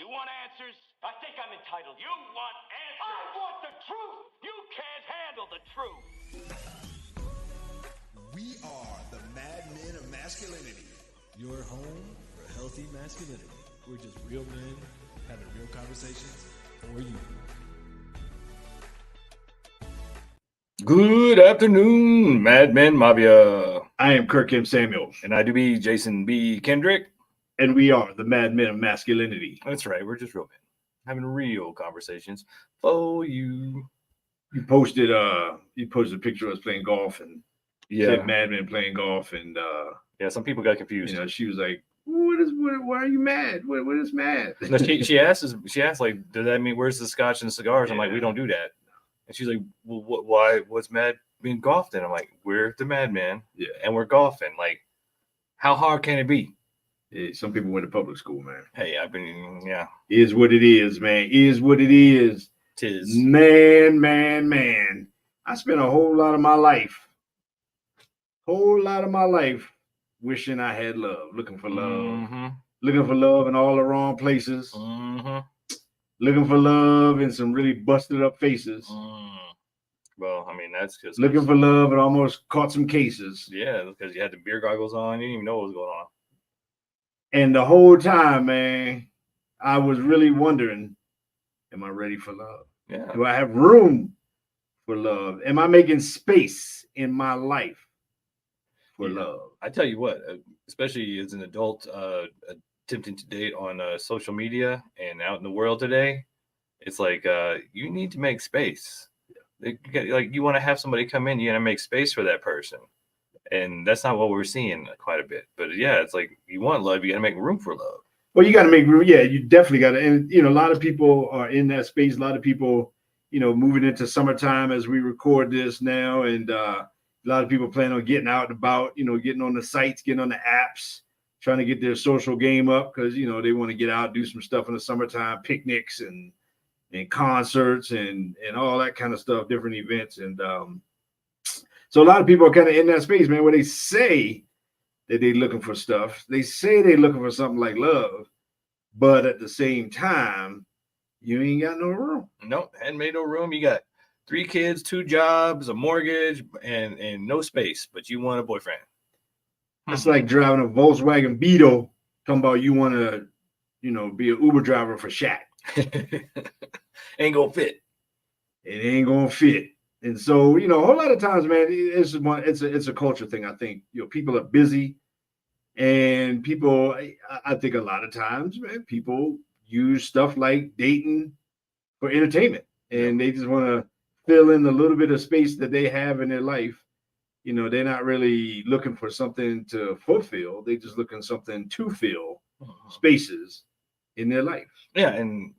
You want answers? I think I'm entitled. You want answers? I want the truth. You can't handle the truth. We are the Mad Men of Masculinity. Your home for healthy masculinity. We're just real men having real conversations for you. Good afternoon, Mad Men Mafia. I am Kirk M. Samuels. And I do be Jason B. Kendrick. And we are the Mad Men of Masculinity. That's right. We're just real men having real conversations for you. You posted a picture of us playing golf and said Mad Men playing golf, and some people got confused. She was like, why are you mad? What is mad? No, she asked like, does that mean where's the scotch and the cigars? I'm like, we don't do that. And she's like, well, why? What's mad being golfed? And I'm like, we're the Mad Men, and we're golfing. Like, how hard can it be? Yeah, some people went to public school, man. Hey, I've been, Is what it is, man. Is what it is. Tis. Man. I spent a whole lot of my life wishing I had love, looking for love, looking for love in all the wrong places, looking for love in some really busted up faces. Well, I mean, that's just looking for love and almost caught some cases. Yeah, because you had the beer goggles on, you didn't even know what was going on. And the whole time, man, I was really wondering, am I ready for love? Yeah. Do I have room for love? Am I making space in my life for love? I tell you what, especially as an adult attempting to date on social media and out in the world today, it's like you need to make space. Like you want to have somebody come in, you got to make space for that person. And that's not what we're seeing quite a bit. But it's like you want love, you got to make room for love. Well, you got to make room. Yeah, you definitely got to. And, a lot of people are in that space. A lot of people, moving into summertime as we record this now. And a lot of people plan on getting out and about, getting on the sites, getting on the apps, trying to get their social game up because, they want to get out, do some stuff in the summertime, picnics and concerts and all that kind of stuff, different events. And so a lot of people are kind of in that space, man, where they say that they're looking for stuff. They say they're looking for something like love, but at the same time, you ain't got no room. Nope, hadn't made no room. You got 3 kids, 2 jobs, a mortgage, and no space, but you want a boyfriend. It's like driving a Volkswagen Beetle, talking about you want to, be an Uber driver for Shaq. Ain't gonna fit. It ain't gonna fit. And so, a whole lot of times, man, it's a culture thing. I think, people are busy and people, I think a lot of times, man, people use stuff like dating for entertainment and they just want to fill in the little bit of space that they have in their life. They're not really looking for something to fulfill. They're just looking for something to fill spaces in their life. Yeah. And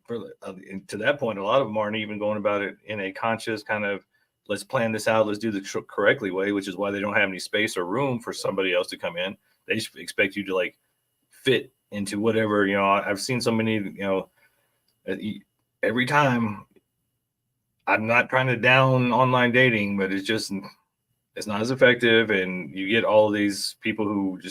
to that point, a lot of them aren't even going about it in a conscious kind of, let's plan this out, let's do the correctly way, which is why they don't have any space or room for somebody else to come in. They just expect you to like fit into whatever, I've seen so many, every time. I'm not trying to down online dating, but it's not as effective. And you get all of these people who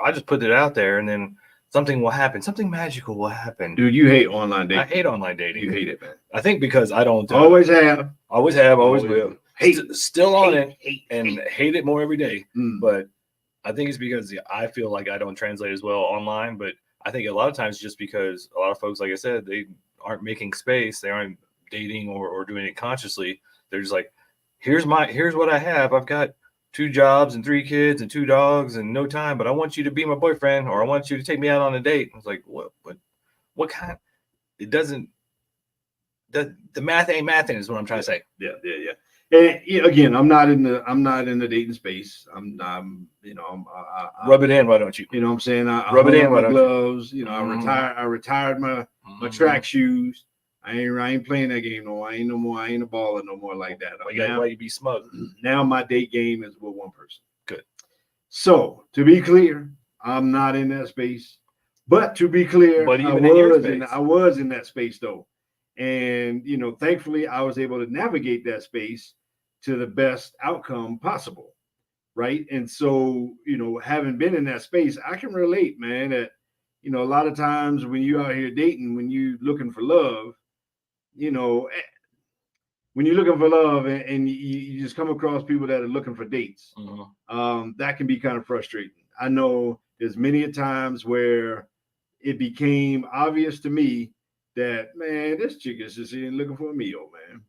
I just put it out there and then something will happen. Something magical will happen. Dude, you hate online dating. I hate online dating. You hate it, man. I think because I don't. Always have. Always will. Still on it. Hate it more every day. But I think it's because I feel like I don't translate as well online. But I think a lot of times just because a lot of folks, like I said, they aren't making space. They aren't dating or doing it consciously. They're just like, here's what I have. I've got 2 jobs and 3 kids and 2 dogs and no time, but I want you to be my boyfriend or I want you to take me out on a date. I was like, what kind? It doesn't, the math ain't mathing is what I'm trying to say. Yeah. And again, I'm not in the dating space. I'm rub it in, why don't you? You know what I'm saying? I rub it in, why my don't gloves. you? I retired my track shoes. I ain't playing that game no more. I ain't a baller no more like that. Why you be smug? Now my date game is with one person. Good. So to be clear, I'm not in that space. But to be clear, I was in that space though. And thankfully I was able to navigate that space to the best outcome possible. Right. And so, having been in that space, I can relate, man, that you know, a lot of times when you out here dating, when you looking for love, you know, when you're looking for love and you just come across people that are looking for dates, that can be kind of frustrating. I know there's many a times where it became obvious to me that, man, this chick is just here looking for a meal, man.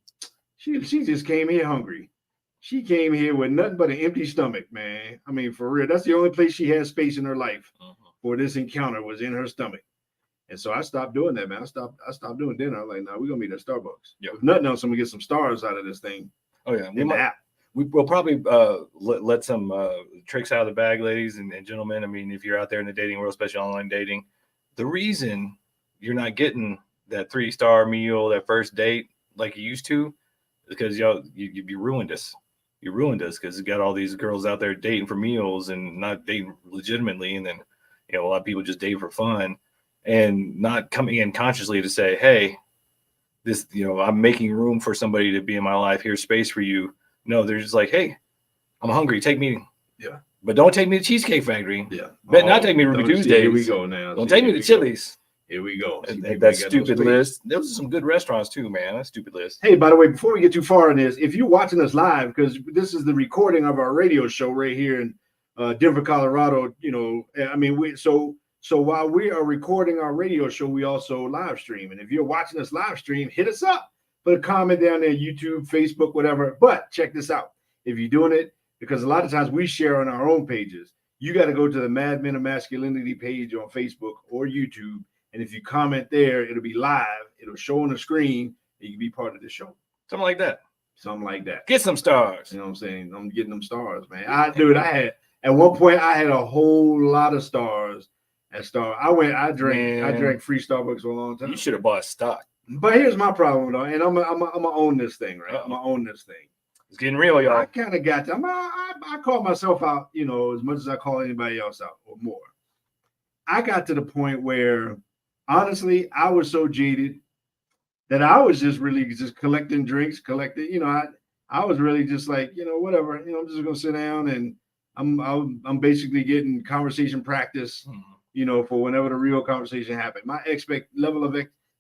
She just came here hungry. She came here with nothing but an empty stomach, man. I mean, for real, that's the only place she had space in her life for this encounter was in her stomach. And so I stopped doing that, man. I stopped doing dinner. I'm like, nah, we're gonna meet at Starbucks. Yeah. If nothing else, I'm gonna get some stars out of this thing. Oh yeah, We'll probably let some tricks out of the bag, ladies and gentlemen. I mean, if you're out there in the dating world, especially online dating, the reason you're not getting that 3-star meal, that first date like you used to, is because you ruined us. You ruined us because you got all these girls out there dating for meals and not dating legitimately, and then a lot of people just date for fun and not coming in consciously to say, hey, this, I'm making room for somebody to be in my life. Here's space for you. No, they're just like, hey, I'm hungry. Take me. Yeah. But don't take me to Cheesecake Factory. Yeah. But not take me to Ruby Tuesdays. Here we go now. Don't take me to Chili's. Here we go. That stupid list. Those are some good restaurants too, man. That stupid list. Hey, by the way, before we get too far in this, if you're watching us live, because this is the recording of our radio show right here in Denver, Colorado, so while we are recording our radio show, we also live stream. And if you're watching us live stream, hit us up. Put a comment down there, YouTube, Facebook, whatever. But check this out. If you're doing it, because a lot of times we share on our own pages, you got to go to the Mad Men of Masculinity page on Facebook or YouTube. And if you comment there, it'll be live. It'll show on the screen. And you can be part of the show. Something like that. Something like that. Get some stars. You know what I'm saying? I'm getting them stars, man. At one point I had a whole lot of stars at Star. I drank free Starbucks for a long time. You should have bought stock. But here's my problem, though, and I'm gonna own this thing, right? I'm gonna own this thing. It's getting real, y'all. I kind of got to. I call myself out, as much as I call anybody else out, or more. I got to the point where, honestly, I was so jaded that I was just really just collecting drinks, I was really just like, whatever. I'm just gonna sit down and I'm basically getting conversation practice, for whenever the real conversation happened. My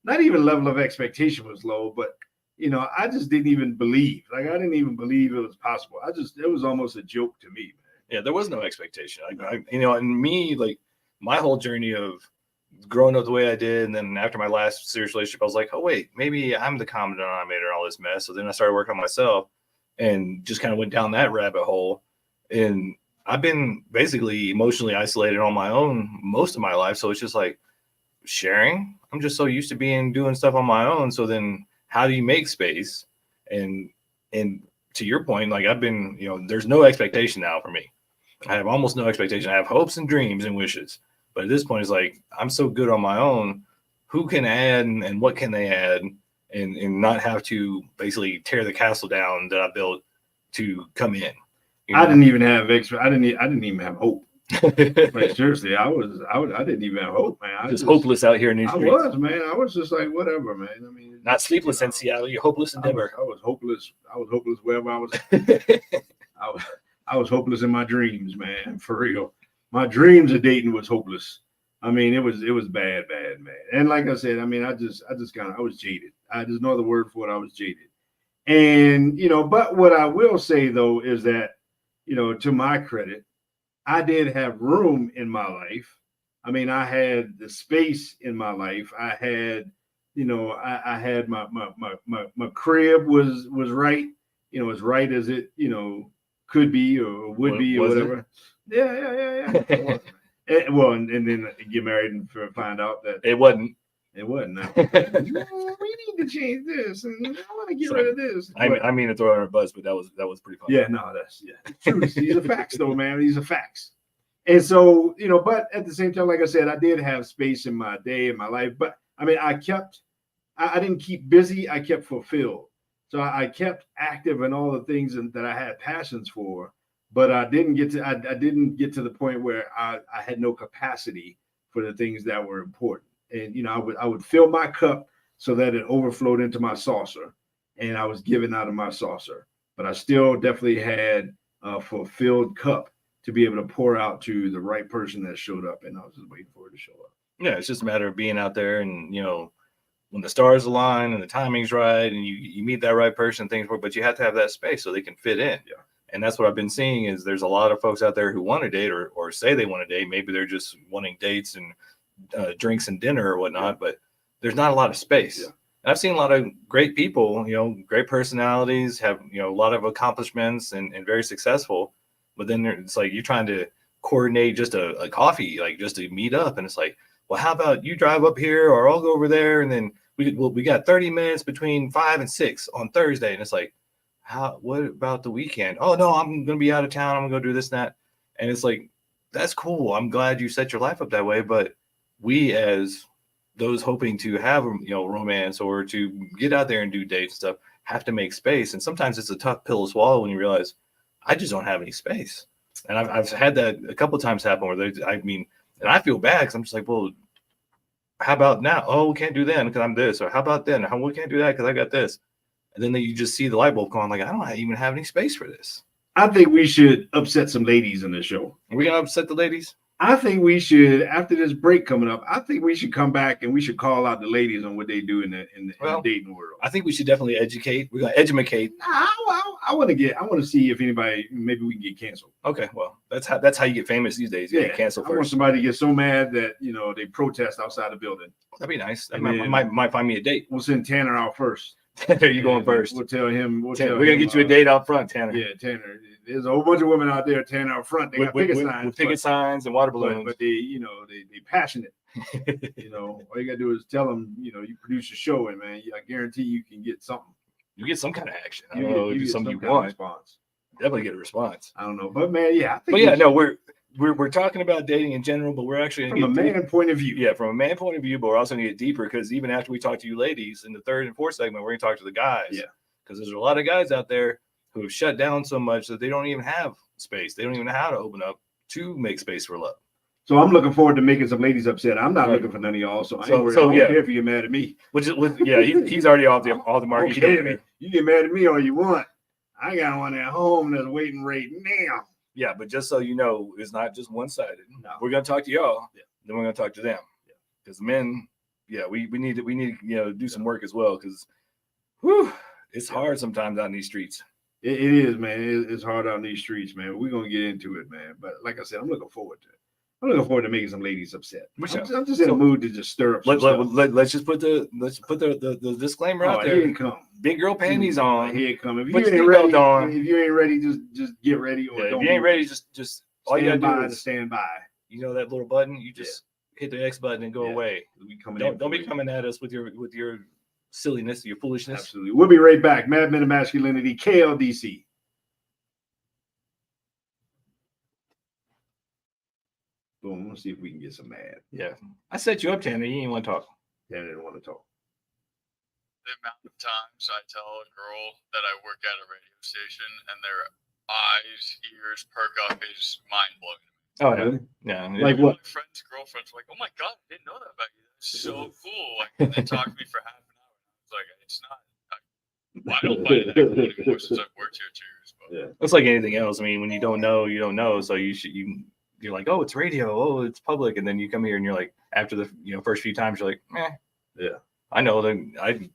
not even level of expectation was low, but I just didn't even believe. Like, I didn't even believe it was possible. It was almost a joke to me, man. Yeah, there was no expectation. And me, like, my whole journey of growing up the way I did, and then after my last serious relationship, I was like, oh wait, maybe I'm the common denominator in all this mess. So then I started working on myself and just kind of went down that rabbit hole. And I've been basically emotionally isolated on my own most of my life. So it's just like sharing. I'm just so used to doing stuff on my own. So then how do you make space? And to your point, like, I've been, there's no expectation now for me. I have almost no expectation. I have hopes and dreams and wishes. But at this point, it's like, I'm so good on my own. Who can add and what can they add and not have to basically tear the castle down that I built to come in? I didn't even have I didn't even have hope. Like, seriously, I didn't even have hope, man. Just hopeless out here in these streets. I was, man. I was just like, whatever, man. I mean, not sleepless in Seattle. You're hopeless in Denver. I was hopeless. I was hopeless wherever I was. I was hopeless in my dreams, man. For real. My dreams of dating was hopeless. I mean, it was bad, man. And like I said, I mean, I was jaded. There's no other word for it. I was jaded. And, but what I will say, though, is that, to my credit, I did have room in my life. I mean, I had the space in my life. I had, I had my crib was right, as right as it, could be or would be or whatever. Yeah. And then get married and find out that it wasn't. It wasn't. No. We need to change this, and I want to get rid of this. I mean to throw it on a buzz, but that was pretty fun. Yeah, no, true. These are facts, though, man. These are facts. And so, but at the same time, like I said, I did have space in my day, in my life. But I mean, I didn't keep busy. I kept fulfilled. So I kept active in all the things that I had passions for. But I didn't get to the point where I had no capacity for the things that were important. And I would fill my cup so that it overflowed into my saucer, and I was giving out of my saucer. But I still definitely had a fulfilled cup to be able to pour out to the right person that showed up, and I was just waiting for it to show up. Yeah, it's just a matter of being out there, and when the stars align and the timing's right, and you meet that right person, things work. But you have to have that space so they can fit in. Yeah. And that's what I've been seeing is there's a lot of folks out there who want to date or say they want to date. Maybe they're just wanting dates and drinks and dinner or whatnot, but there's not a lot of space. Yeah. And I've seen a lot of great people, great personalities, have, a lot of accomplishments and very successful. But then it's like you're trying to coordinate just a coffee, like just to meet up. And it's like, well, how about you drive up here or I'll go over there. And then we got 30 minutes between 5 and 6 on Thursday. And it's like, what about the weekend? Oh no, I'm going to be out of town. I'm going to go do this and that. And it's like, that's cool. I'm glad you set your life up that way. But we, as those hoping to have, romance or to get out there and do dates and stuff, have to make space. And sometimes it's a tough pill to swallow when you realize I just don't have any space. And I've had that a couple of times happen where and I feel bad because I'm just like, well, how about now? Oh, we can't do that because I'm this. Or how about then? We can't do that because I got this. And then you just see the light bulb going like, I don't even have any space for this. I think we should upset some ladies in the show. Are we going to upset the ladies? I think we should, after this break coming up, I think we should come back and we should call out the ladies on what they do in the dating world. I think we should definitely educate. We're going to educate. I want to see if anybody, maybe we can get canceled. Okay, well, that's how you get famous these days. You get canceled first. I want somebody to get so mad that, they protest outside the building. That'd be nice. That might find me a date. We'll send Tanner out first. Tanner, you going first. We'll tell him. We're going to get you a date out front, Tanner. Yeah, Tanner. There's a whole bunch of women out there, Tanner, out front. They got picket signs. With picket signs and water balloons. But they passionate. All you got to do is tell them, you produce a show, and, man, I guarantee you can get something. You get some kind of action. I don't know if it's something you want. Response. Definitely get a response. I don't know. But, man, yeah. We're talking about dating in general, but we're actually from a man point of view. Yeah, from a man point of view, but we're also going to get deeper because even after we talk to you ladies in the third and fourth segment, we're going to talk to the guys. Yeah. Because there's a lot of guys out there who have shut down so much that they don't even have space. They don't even know how to open up to make space for love. So I'm looking forward to making some ladies upset. I'm not looking for none of y'all, so I don't care if you're mad at me. He's already off the market. Okay, you get mad at me all you want. I got one at home that's waiting right now. Yeah, but just so you know, it's not just one-sided. No. We're going to talk to y'all, then we're going to talk to them. Because men, we need to do some work as well because it's hard sometimes out in these streets. It is, man. It's hard out in these streets, man. We're going to get into it, man. But like I said, I'm looking forward to it. I'm looking forward to making some ladies upset. I'm just in a mood to just stir up some stuff. Let's just put the disclaimer out there. Here it come. Big girl panties on. Here it come. If you ain't ready, just get ready. Or if you ain't ready, just all you gotta do is stand by. You know that little button. You just hit the X button and go away. Don't be coming at us with your silliness, your foolishness. Absolutely. We'll be right back. Mad Men of Masculinity, KLDC. Boom. Let's see if we can get some mad. Yeah. I set you up, Tanner. You didn't want to talk. Tanner didn't want to talk. The amount of times I tell a girl that I work at a radio station and their eyes, ears perk up is mind-blowing. Oh, really? Yeah. Like what? My friends' girlfriends were like, oh my God, I didn't know that about you. That's so cool. Like, and they talked to me for half an hour. I was like, it's not. I don't find it that cool anymore since I've worked here 2 years. But it's like anything else. I mean, when you don't know, you don't know. So you're like, oh, it's radio. Oh, it's public. And then you come here and you're like, after the first few times, you're like, yeah. I know that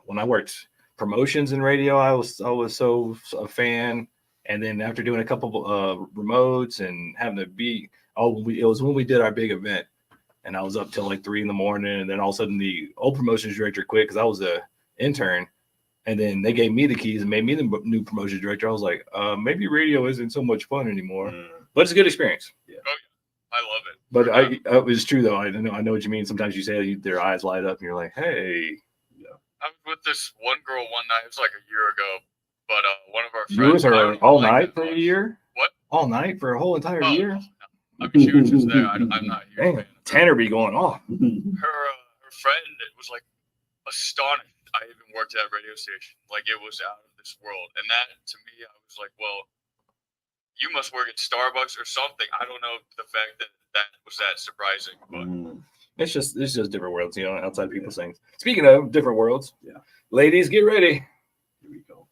when I worked promotions in radio, I was so a fan. And then after doing a couple remotes and having to be, it was when we did our big event, and I was up till like 3 a.m. and then all of a sudden the old promotions director quit because I was a intern, and then they gave me the keys and made me the new promotions director. I was like, maybe radio isn't so much fun anymore, but it's a good experience. Yeah. Oh, yeah. I love it. But it was true though. I know what you mean. Sometimes you say their eyes light up and you're like, hey. I was with this one girl one night. It was like a year ago. But one of our friends. You was her all night for a year? What? All night for a whole entire year? I mean, she was just there. I'm not here. Dang, Tanner be going off. Her friend was like astonished I even worked at a radio station. Like, it was out of this world. And that, to me, I was like, well, you must work at Starbucks or something. I don't know the fact that was that surprising, but it's just different worlds, outside people's things. Speaking of different worlds, ladies, get ready. Here we go.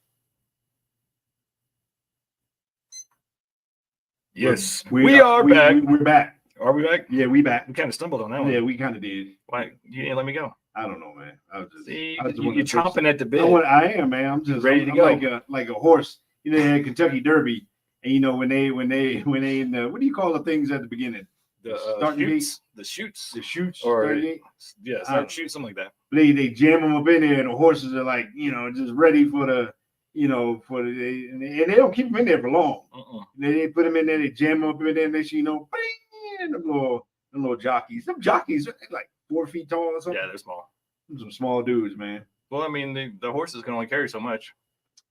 Yes, we are back. We're back. Are we back? Yeah, we back. We kind of stumbled on that one. Yeah, we kind of did. Why you didn't let me go? I don't know, man. See, I just you're chomping at the bit. I am, man. I'm just ready to go. like a horse. You know, they had Kentucky Derby, and you know when they in the, what do you call the things at the beginning? The chutes, or start shoot, something like that. They jam them up in there, and the horses are like, you know, just ready for the, you know, and they don't keep them in there for long. They put them in there, they jam them up in there, and they, you know, bang, them little jockeys. Them jockeys are like 4 feet tall or something. Yeah, they're small. Some small dudes, man. Well, I mean, the horses can only carry so much.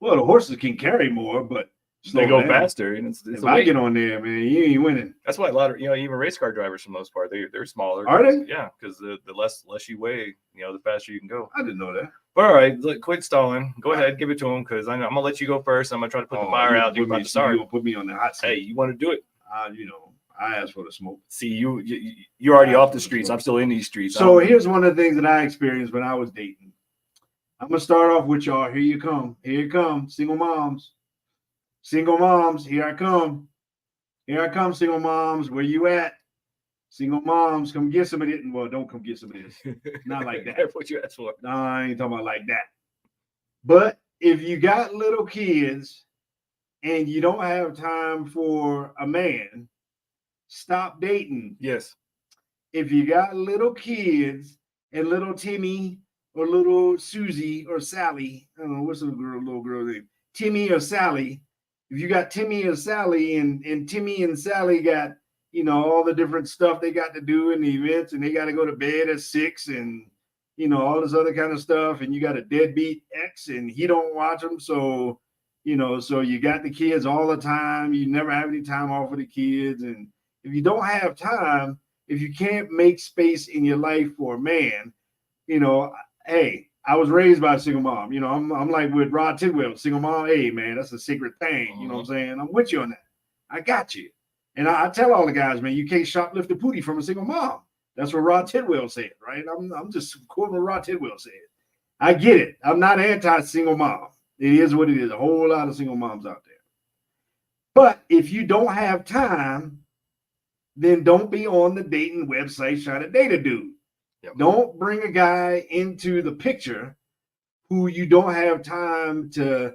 Well, the horses can carry more, but they go faster. And it's if I get on there, man, you ain't winning. That's why a lot of, you know, even race car drivers, for the most part, they're smaller. Are they? Yeah, because the less you weigh, you know, the faster you can go. I didn't know that. But all right, look, quit stalling. Go ahead, give it to him, because I'm gonna let you go first. I'm gonna try to put the fire out. You're about to start. You put me on the hot seat. Hey, you want to do it? You know, I asked for the smoke. See, you're already off the streets. I'm still in these streets. So here's one of the things that I experienced when I was dating. I'm gonna start off with y'all. Here you come. Here you come. Single moms. Single moms. Here I come. Here I come. Single moms. Where you at? Single moms. Come get some of it. Well, don't come get some of this. Not like that. That's what you asked for. No, I ain't talking about like that. But if you got little kids and you don't have time for a man, stop dating. Yes. If you got little kids and little Timmy or little Susie or Sally, I don't know what's the little girl name, Timmy or Sally. If you got Timmy or Sally, and Timmy and Sally got, you know, all the different stuff they got to do in the events, and they got to go to bed at 6, and you know, all this other kind of stuff, and you got a deadbeat ex and he don't watch them, so you know, so you got the kids all the time, you never have any time off with the kids. And if you don't have time, if you can't make space in your life for a man, you know, hey, I was raised by a single mom. You know, I'm like with Rod Tidwell, single mom. Hey, man, that's a secret thing. You know what I'm saying? I'm with you on that. I got you. And I tell all the guys, man, you can't shoplift the booty from a single mom. That's what Rod Tidwell said, right? I'm just quoting what Rod Tidwell said. I get it. I'm not anti-single mom. It is what it is. A whole lot of single moms out there. But if you don't have time, then don't be on the dating website trying to date a dude. Yep. Don't bring a guy into the picture who you don't have time to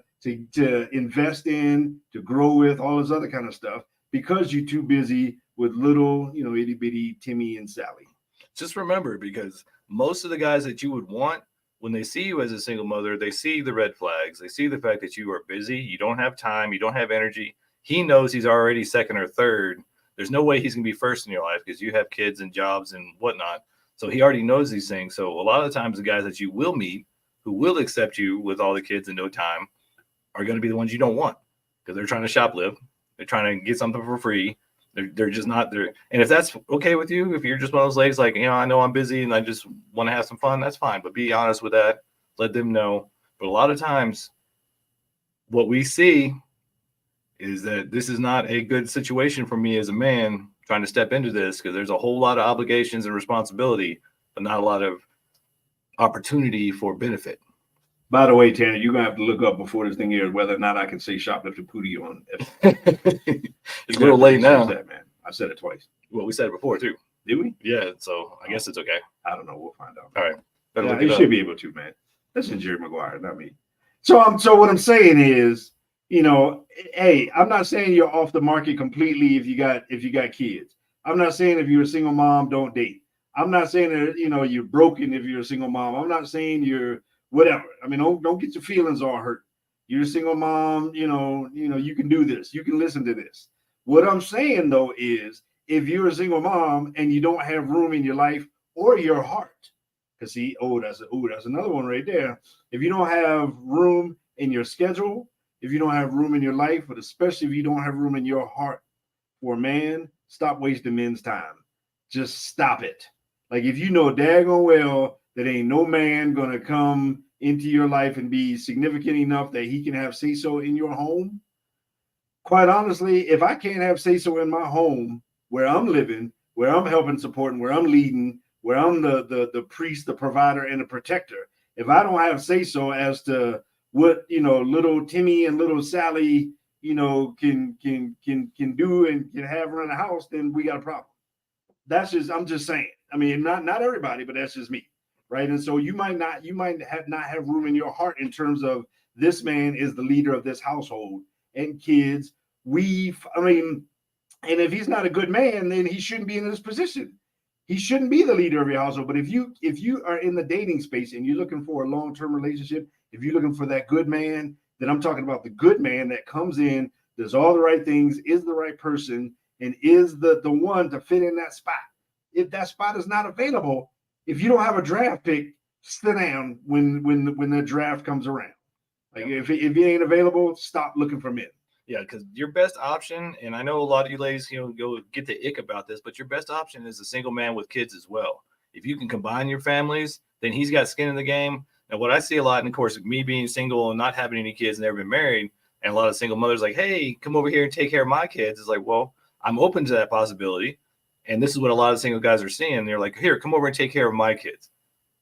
invest in, to grow with, all this other kind of stuff, because you're too busy with little, you know, itty bitty Timmy and Sally. Just remember, because most of the guys that you would want, when they see you as a single mother, they see the red flags. They see the fact that you are busy, you don't have time, you don't have energy. He knows he's already second or third. There's no way he's going to be first in your life because you have kids and jobs and whatnot. So he already knows these things. So a lot of the times the guys that you will meet who will accept you with all the kids and no time are going to be the ones you don't want, because they're trying to shoplift. They're trying to get something for free. They're just not there. And if that's okay with you, if you're just one of those ladies like, you know, I know I'm busy and I just want to have some fun, that's fine. But be honest with that. Let them know. But a lot of times what we see is that this is not a good situation for me as a man trying to step into this, because there's a whole lot of obligations and responsibility, but not a lot of opportunity for benefit. By the way, Tanner, you're going to have to look up before this thing airs whether or not I can say shoplifting pootie on. It's a little late now. That, man. I said it twice. Well, we said it before, too. Did we? Yeah, so I guess it's okay. I don't know. We'll find out. All right. Yeah, you should be able to, man. This is Jerry Maguire, not me. So what I'm saying is, you know, hey, I'm not saying you're off the market completely if you got kids. I'm not saying if you're a single mom, don't date. I'm not saying that, you know, you're broken if you're a single mom. I'm not saying you're whatever. I mean, don't get your feelings all hurt. You're a single mom, you know, you can do this. You can listen to this. What I'm saying though is, if you're a single mom and you don't have room in your life or your heart, because see, that's another one right there. If you don't have room in your schedule, if you don't have room in your life, but especially if you don't have room in your heart for a man, stop wasting men's time. Just stop it. Like, if you know daggone well that ain't no man gonna come into your life and be significant enough that he can have say-so in your home, quite honestly, if I can't have say-so in my home where I'm living, where I'm helping, supporting, where I'm leading, where I'm the priest, the provider, and the protector, if I don't have say-so as to what, you know, little Timmy and little Sally, you know, can do and can have run the house, then we got a problem. That's just, I'm just saying. I mean, not everybody, but that's just me, right? And so you might not have room in your heart in terms of this man is the leader of this household and kids. I mean, and if he's not a good man, then he shouldn't be in this position. He shouldn't be the leader of your household. But if you are in the dating space and you're looking for a long-term relationship, if you're looking for that good man, then I'm talking about the good man that comes in, does all the right things, is the right person, and is the one to fit in that spot. If that spot is not available, if you don't have a draft pick, sit down when the draft comes around. Like if he ain't available, stop looking for men. Yeah, because your best option, and I know a lot of you ladies, go get the ick about this, but your best option is a single man with kids as well. If you can combine your families, then he's got skin in the game. And what I see a lot, and of course, me being single and not having any kids, never been married, and a lot of single mothers like, hey, come over here and take care of my kids. It's like, well, I'm open to that possibility. And this is what a lot of single guys are seeing. They're like, here, come over and take care of my kids.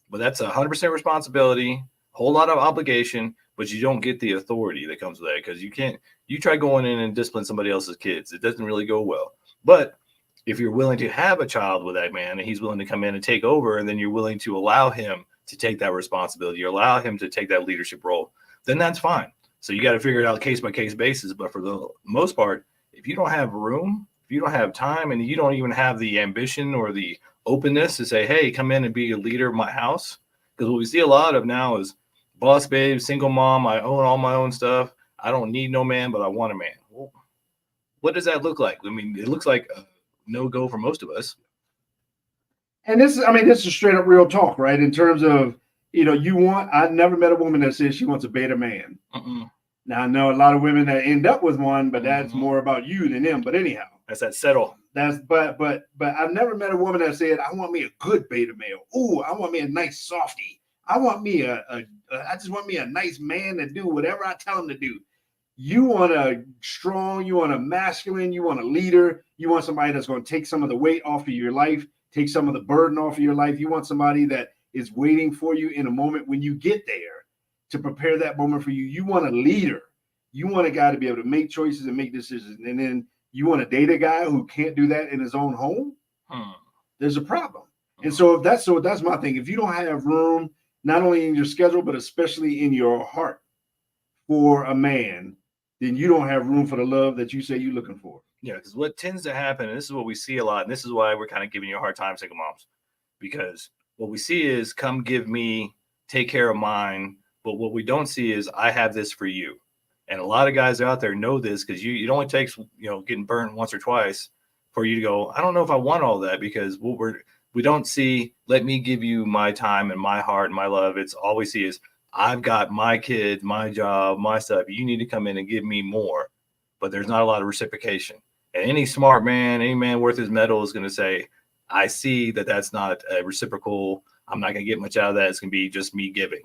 But that's 100% responsibility, whole lot of obligation, but you don't get the authority that comes with that because you try going in and discipline somebody else's kids. It doesn't really go well. But if you're willing to have a child with that man and he's willing to come in and take over, and then you're willing to allow him to take that responsibility, you allow him to take that leadership role, then that's fine. So you got to figure it out case by case basis. But for the most part, if you don't have room, if you don't have time, and you don't even have the ambition or the openness to say, hey, come in and be a leader of my house, because what we see a lot of now is boss babe, single mom, I own all my own stuff. I don't need no man, but I want a man. Well, what does that look like? I mean, it looks like a no-go for most of us. And this is straight up real talk, right? In terms of, I never met a woman that says she wants a beta man. Now, I know a lot of women that end up with one, but that's more about you than them. But anyhow. That's that settle. But I've never met a woman that said, I want me a good beta male. Ooh, I want me a nice softie. I want me I just want me a nice man to do whatever I tell him to do. You want a strong, you want a masculine, you want a leader. You want somebody that's going to take some of the weight off of your life, take some of the burden off of your life. You want somebody that is waiting for you in a moment when you get there to prepare that moment for you. You want a leader. You want a guy to be able to make choices and make decisions. And then you want to date a guy who can't do that in his own home. There's a problem. And so that's my thing. If you don't have room, not only in your schedule, but especially in your heart for a man, then you don't have room for the love that you say you're looking for. Yeah, because what tends to happen, and this is what we see a lot, and this is why we're kind of giving you a hard time, single moms, because what we see is come give me, take care of mine, but what we don't see is I have this for you. And a lot of guys out there know this because it only takes, getting burnt once or twice for you to go, I don't know if I want all that, because we don't see, let me give you my time and my heart and my love. It's all we see is I've got my kids, my job, my stuff. You need to come in and give me more. But there's not a lot of reciprocation. And any smart man, any man worth his medal is going to say, I see that that's not a reciprocal. I'm not going to get much out of that. It's going to be just me giving.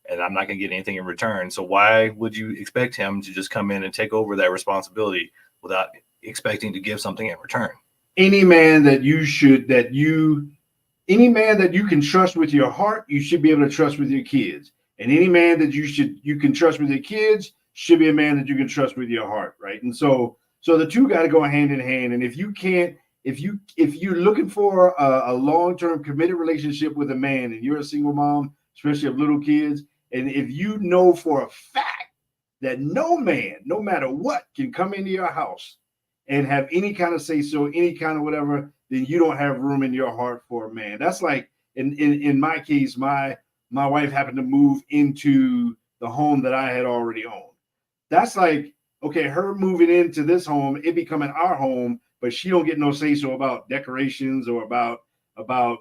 And I'm not going to get anything in return. So why would you expect him to just come in and take over that responsibility without expecting to give something in return? Any man that you can trust with your heart, you should be able to trust with your kids. And any man that you can trust with your kids should be a man that you can trust with your heart, right? And so the two got to go hand in hand. And if you're looking for a long-term committed relationship with a man, and you're a single mom, especially of little kids, and if you know for a fact that no man, no matter what, can come into your house and have any kind of say so, any kind of whatever, then you don't have room in your heart for a man. That's like in my case, my wife happened to move into the home that I had already owned. That's like, okay, her moving into this home, it becoming our home, but she don't get no say so about decorations or about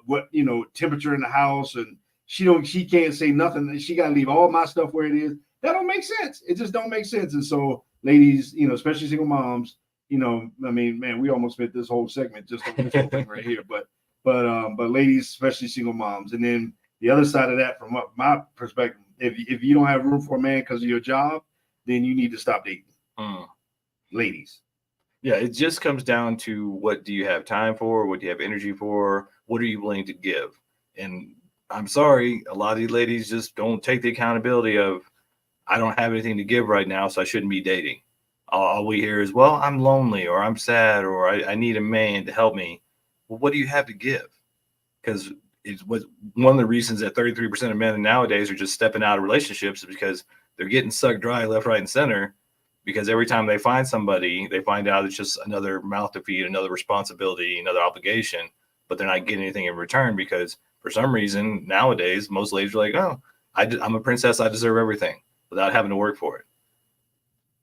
what, temperature in the house, and she can't say nothing. She got to leave all my stuff where it is. That don't make sense. It just don't make sense. And so ladies, especially single moms, man, we almost spent this whole segment just on this whole thing right here, but ladies, especially single moms. And then the other side of that, from my perspective, if you don't have room for a man because of your job, then you need to stop dating. Ladies. Yeah, it just comes down to what do you have time for? What do you have energy for? What are you willing to give? And I'm sorry, a lot of these ladies just don't take the accountability of, I don't have anything to give right now, so I shouldn't be dating. All we hear is, well, I'm lonely, or I'm sad, or I need a man to help me. well, what do you have to give? Because it's what one of the reasons that 33% of men nowadays are just stepping out of relationships is because they're getting sucked dry left, right, and center. Because every time they find somebody, they find out it's just another mouth to feed, another responsibility, another obligation, but they're not getting anything in return because for some reason nowadays most ladies are like, oh, I'm a princess, I deserve everything without having to work for it.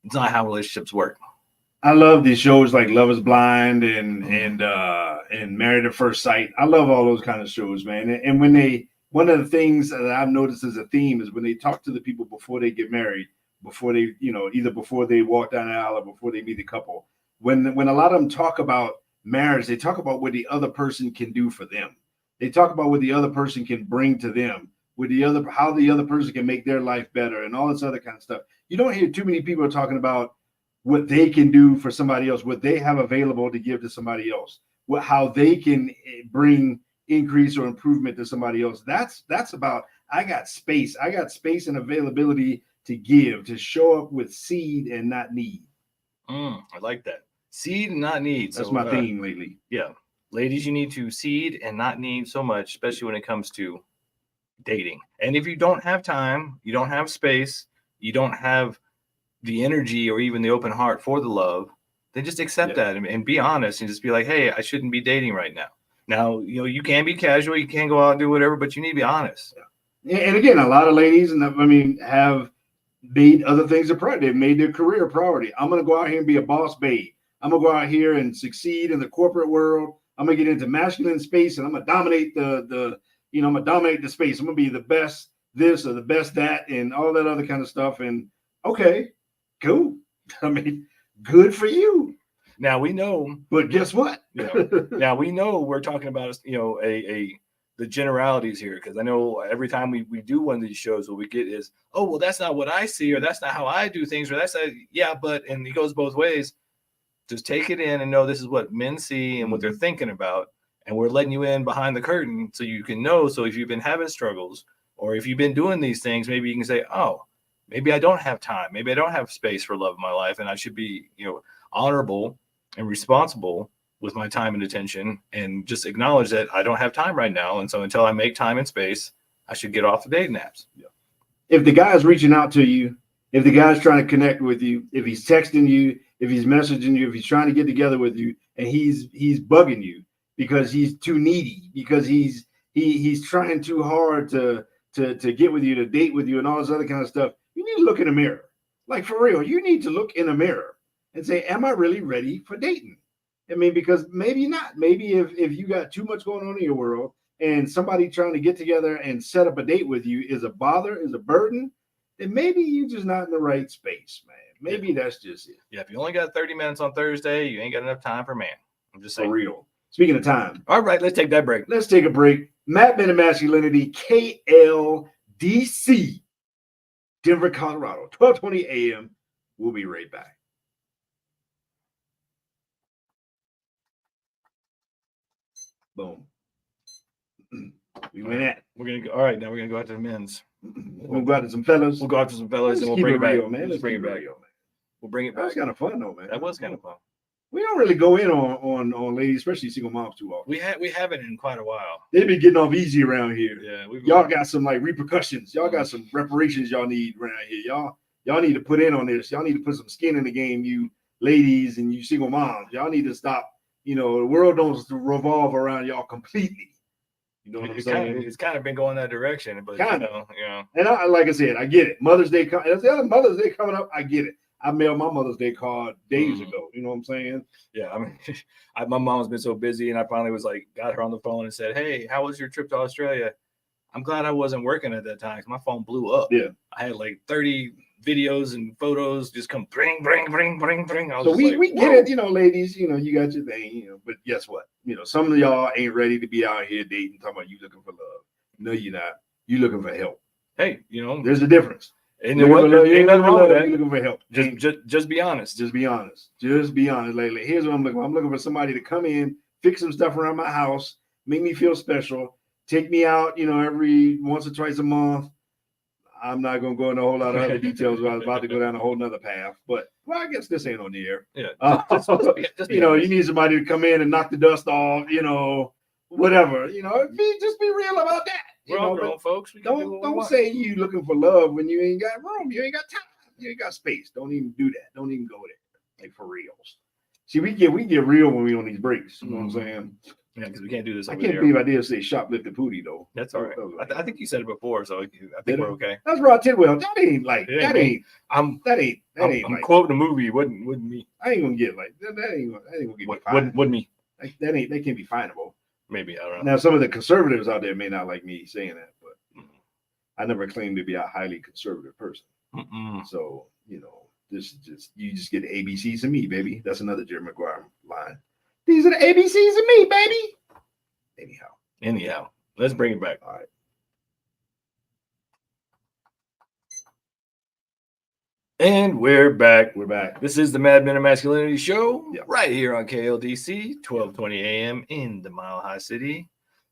It's not how relationships work. I love these shows like Love is Blind and Married at First Sight. I love all those kind of shows, man. And when one of the things that I've noticed as a theme is when they talk to the people before they get married, before they, either before they walk down the aisle or before they meet the couple, when a lot of them talk about marriage, they talk about what the other person can do for them. They talk about what the other person can bring to them, how the other person can make their life better and all this other kind of stuff. You don't hear too many people talking about what they can do for somebody else, what they have available to give to somebody else, how they can bring increase or improvement to somebody else. That's about, I got space and availability to give, to show up with seed and not need. I like that. Seed and not need. That's my theme lately. Yeah. Ladies, you need to seed and not need so much, especially when it comes to dating. And if you don't have time, you don't have space, you don't have the energy or even the open heart for the love, then just accept that and be honest and just be like, hey, I shouldn't be dating right now. Now, you can be casual, you can go out and do whatever, but you need to be honest. Yeah. And again, a lot of ladies, have made other things a priority. They've made their career a priority. I'm going to go out here and be a boss babe. I'm going to go out here and succeed in the corporate world. I'm going to get into masculine space and I'm going to dominate I'm going to dominate the space. I'm going to be the best this or the best that and all that other kind of stuff. And okay, cool. Good for you. Now we know, but guess what? Now we know we're talking about, the generalities here, because I know every time we do one of these shows, what we get is, oh, well, that's not what I see, or that's not how I do things, or that's not, and it goes both ways. Just take it in and know this is what men see and what they're thinking about, and we're letting you in behind the curtain so you can know. So if you've been having struggles, or if you've been doing these things, maybe you can say, oh, maybe I don't have time, maybe I don't have space for love in my life, and I should be, honorable and responsible with my time and attention, and just acknowledge that I don't have time right now. And so until I make time and space, I should get off the dating apps. Yeah. If the guy's reaching out to you, if the guy's trying to connect with you, if he's texting you, if he's messaging you, if he's trying to get together with you, and he's bugging you because he's too needy, because he's trying too hard to get with you, to date with you, and all this other kind of stuff, you need to look in the mirror. Like, for real, you need to look in the mirror and say, am I really ready for dating? Because maybe not. Maybe if you got too much going on in your world and somebody trying to get together and set up a date with you is a bother, is a burden, then maybe you're just not in the right space, man. Maybe that's just it. Yeah, if you only got 30 minutes on Thursday, you ain't got enough time for man. I'm just saying. For real. Speaking of time. All right, let's take that break. Let's take a break. Mad Men and Masculinity, KLDC, Denver, Colorado, 12:20 a.m. We'll be right back. Boom. We went at. We're gonna go. All right, now we're gonna go out to the men's. We'll go out to some fellas. We'll go out to some fellas and we'll bring it back, man. Let's bring it back. We'll bring it back. That was kind of fun, though, man. That was kind of fun. We don't really go in on ladies, especially single moms, too often. We haven't in quite a while. They've been getting off easy around here. Yeah, y'all got some like repercussions. Y'all got some reparations y'all need around here. Y'all need to put in on this. Y'all need to put some skin in the game, you ladies and you single moms. Y'all need to stop. The world don't revolve around y'all completely. You know what I'm saying? It's kind of been going that direction, but And like I said, I get it. Mother's Day coming up. I get it. I mailed my Mother's Day card days ago. You know what I'm saying? Yeah, my mom's been so busy, and I finally was like, got her on the phone and said, "Hey, how was your trip to Australia?" I'm glad I wasn't working at that time because my phone blew up. Yeah, I had like 30 videos and photos just come bring. So we get it, ladies. You got your thing. But guess what? Some of y'all ain't ready to be out here dating, talking about you looking for love. No, you're not. You looking for help. Hey, there's a difference. And ain't nothing wrong with that. You're looking for help. Just be honest. Just be honest. Lately, here's what I'm looking for. I'm looking for somebody to come in, fix some stuff around my house, make me feel special, take me out, every once or twice a month. I'm not going to go into a whole lot of other details. I was about to go down a whole nother path, but well, I guess this ain't on the air. Yeah, just be you know, honest. you need somebody to come in and knock the dust off. You know, whatever. You know, just be real about that. We're all grown folks. We can do what we Don't want. say you looking for love when you ain't got room. You ain't got time. You ain't got space. Don't even do that. Don't even go there. Like for reals. See, we get real when we on these breaks. You know what I'm saying? Yeah, because we can't do this. I Over can't there. believe I did say shoplifting pootie though. That's all right. Like, I think you said it before, so I think we're okay. That's Rod Tidwell. That ain't like It ain't that me. ain't. I'm Like quoting a movie. Wouldn't me? I ain't gonna get like that. That ain't gonna get me fined. Wouldn't me? Like, that can't be finable. Maybe I don't know. Now some of the conservatives out there may not like me saying that, but I never claimed to be a highly conservative person. So you know, this is just you just get the ABCs of me, baby. That's another Jerry Maguire line. These are the ABCs of me, baby. Anyhow, let's bring it back. All right. And we're back. We're back. This is the Mad Men of Masculinity show, Yep. right here on KLDC, 1220 a.m. in the Mile High City.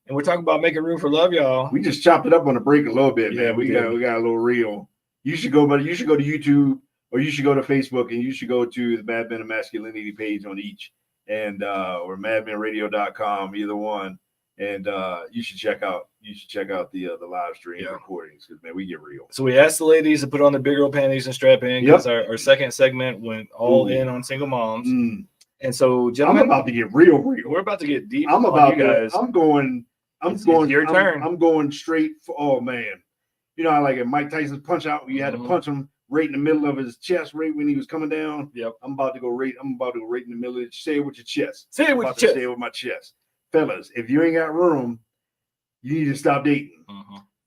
And we're talking about making room for love, y'all. We just chopped it up on the break a little bit, Yeah, man. we We got a little real. You should go to YouTube, or you should go to Facebook, and you should go to the Mad Men of Masculinity page on each, and or madmenradio.com, either one. And you should check out the live stream recordings, because man, we get real. So we asked the ladies to put on the big girl panties and strap in, because our second segment went all in on single moms. And so, gentlemen, I'm about to get real. We're about to get deep. I'm guys. It's your turn. I'm going straight for. Oh man, you know how like in Mike Tyson's Punch Out, you had to punch him right in the middle of his chest, right when he was coming down. Yep. I'm about to go right in the middle of it. Say it with your chest. Say it with your chest. Say it with my chest. Fellas, if you ain't got room, you need to stop dating.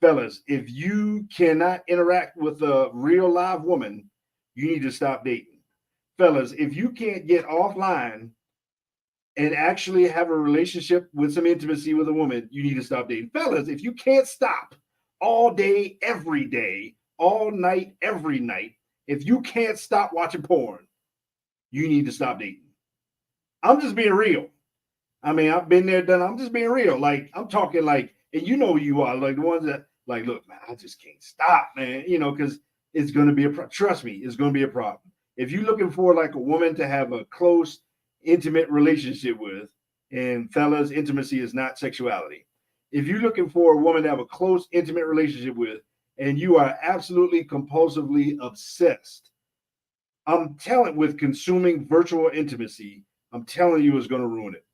Fellas, if you cannot interact with a real live woman, you need to stop dating. Fellas, if you can't get offline and actually have a relationship with some intimacy with a woman, you need to stop dating. Fellas, if you can't stop all day, every day, all night, every night, if you can't stop watching porn, you need to stop dating. I'm just being real. I mean, I've been there, done. I'm just being real. Like, I'm talking like, and you know who you are, like the ones that, like, look, man, I just can't stop, man. You know, because it's going to be trust me, it's going to be a problem. If you're looking for like a woman to have a close, intimate relationship with, and fellas, intimacy is not sexuality. If you're looking for a woman to have a close, intimate relationship with, and you are absolutely compulsively obsessed, I'm telling, with consuming virtual intimacy, I'm telling you, it's going to ruin it.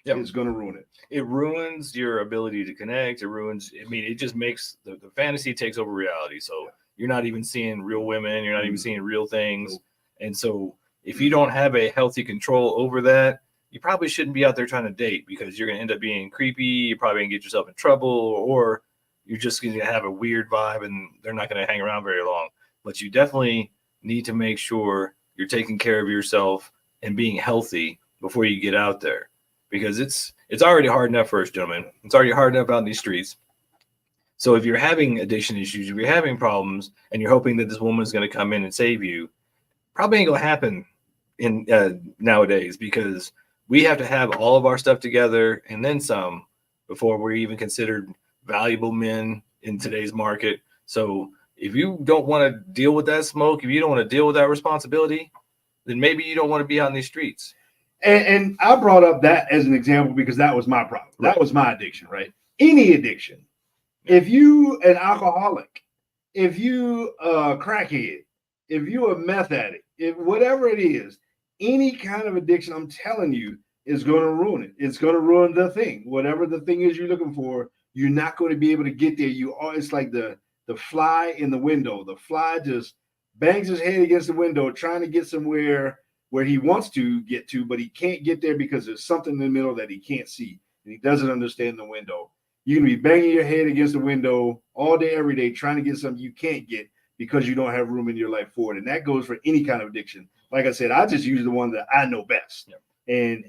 Yep. It's going to ruin it. It ruins your ability to connect. It just makes the fantasy takes over reality. So you're not even seeing real women. You're not even seeing real things. And so if you don't have a healthy control over that, you probably shouldn't be out there trying to date, because you're going to end up being creepy. You're probably going to get yourself in trouble, or you're just going to have a weird vibe and they're not going to hang around very long. But you definitely need to make sure you're taking care of yourself and being healthy before you get out there. Because it's already hard enough for us, gentlemen. It's already hard enough out in these streets. So if you're having addiction issues, if you're having problems, and you're hoping that this woman's going to come in and save you, probably ain't going to happen in nowadays, because we have to have all of our stuff together and then some before we're even considered valuable men in today's market. So if you don't want to deal with that smoke, if you don't want to deal with that responsibility, then maybe you don't want to be out in these streets. And I brought up that as an example because that was my problem. That was my addiction, right? Any addiction. If you an alcoholic, if you a crackhead, if you a meth addict, if whatever it is, any kind of addiction, I'm telling you, is going to ruin it. It's going to ruin the thing. Whatever the thing is you're looking for, you're not going to be able to get there. It's like the fly in the window. The fly just bangs his head against the window, trying to get somewhere where he wants to get to, but he can't get there because there's something in the middle that he can't see, and he doesn't understand the window. You can be banging your head against the window all day, every day, trying to get something you can't get because you don't have room in your life for it. And that goes for any kind of addiction. Like I said, I just use the one that I know best, and